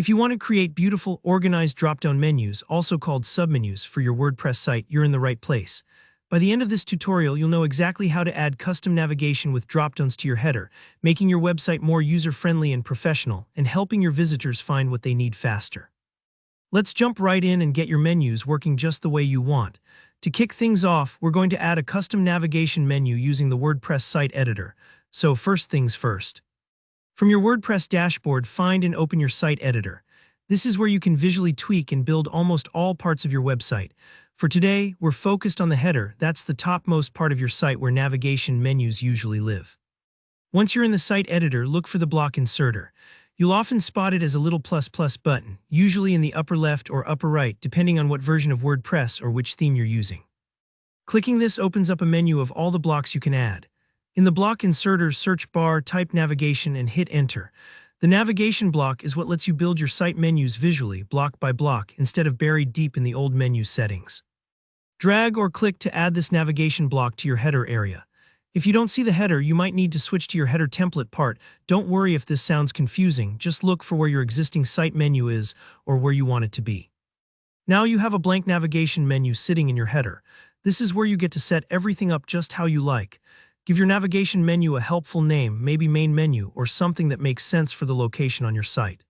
If you want to create beautiful, organized drop-down menus, also called submenus, for your WordPress site, you're in the right place. By the end of this tutorial, you'll know exactly how to add custom navigation with drop-downs to your header, making your website more user-friendly and professional, and helping your visitors find what they need faster. Let's jump right in and get your menus working just the way you want. To kick things off, we're going to add a custom navigation menu using the WordPress site editor. So first things first. From your WordPress dashboard, find and open your site editor. This is where you can visually tweak and build almost all parts of your website. For today, we're focused on the header. That's the topmost part of your site where navigation menus usually live. Once you're in the site editor, look for the block inserter. You'll often spot it as a little plus button, usually in the upper left or upper right, depending on what version of WordPress or which theme you're using. Clicking this opens up a menu of all the blocks you can add. In the block inserter search bar, type navigation and hit enter. The navigation block is what lets you build your site menus visually, block by block, instead of buried deep in the old menu settings. Drag or click to add this navigation block to your header area. If you don't see the header, you might need to switch to your header template part. Don't worry if this sounds confusing, just look for where your existing site menu is or where you want it to be. Now you have a blank navigation menu sitting in your header. This is where you get to set everything up just how you like. Give your navigation menu a helpful name, maybe main menu, or something that makes sense for the location on your site.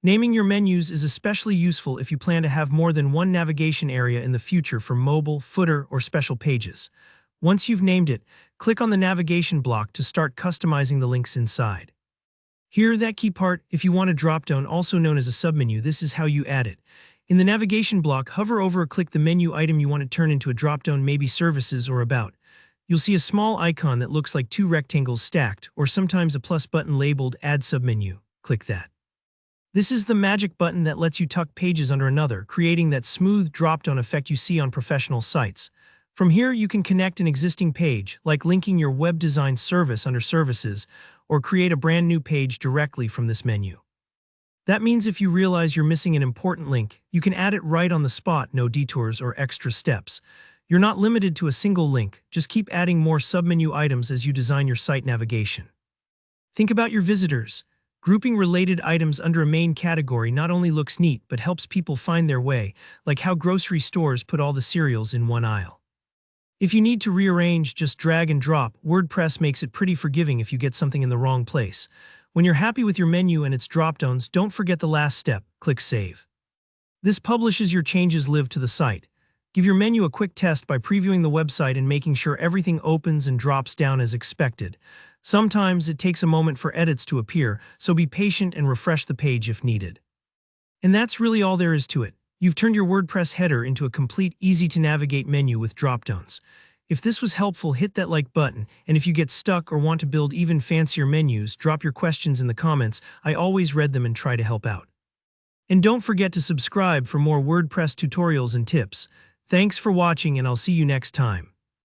Naming your menus is especially useful if you plan to have more than one navigation area in the future for mobile, footer, or special pages. Once you've named it, click on the navigation block to start customizing the links inside. Here, that key part, if you want a dropdown, also known as a submenu, this is how you add it. In the navigation block, hover over or click the menu item you want to turn into a dropdown, maybe services or about. You'll see a small icon that looks like two rectangles stacked, or sometimes a plus button labeled Add Submenu. Click that. This is the magic button that lets you tuck pages under another, creating that smooth drop-down effect you see on professional sites. From here, you can connect an existing page, like linking your web design service under Services, or create a brand new page directly from this menu. That means if you realize you're missing an important link, you can add it right on the spot, no detours or extra steps. You're not limited to a single link, just keep adding more submenu items as you design your site navigation. Think about your visitors. Grouping related items under a main category not only looks neat but helps people find their way, like how grocery stores put all the cereals in one aisle. If you need to rearrange, just drag and drop. WordPress makes it pretty forgiving if you get something in the wrong place. When you're happy with your menu and its dropdowns, don't forget the last step, click Save. This publishes your changes live to the site. Give your menu a quick test by previewing the website and making sure everything opens and drops down as expected. Sometimes it takes a moment for edits to appear, so be patient and refresh the page if needed. And that's really all there is to it. You've turned your WordPress header into a complete, easy-to-navigate menu with dropdowns. If this was helpful, hit that like button, and if you get stuck or want to build even fancier menus, drop your questions in the comments. I always read them and try to help out. And don't forget to subscribe for more WordPress tutorials and tips. Thanks for watching, and I'll see you next time.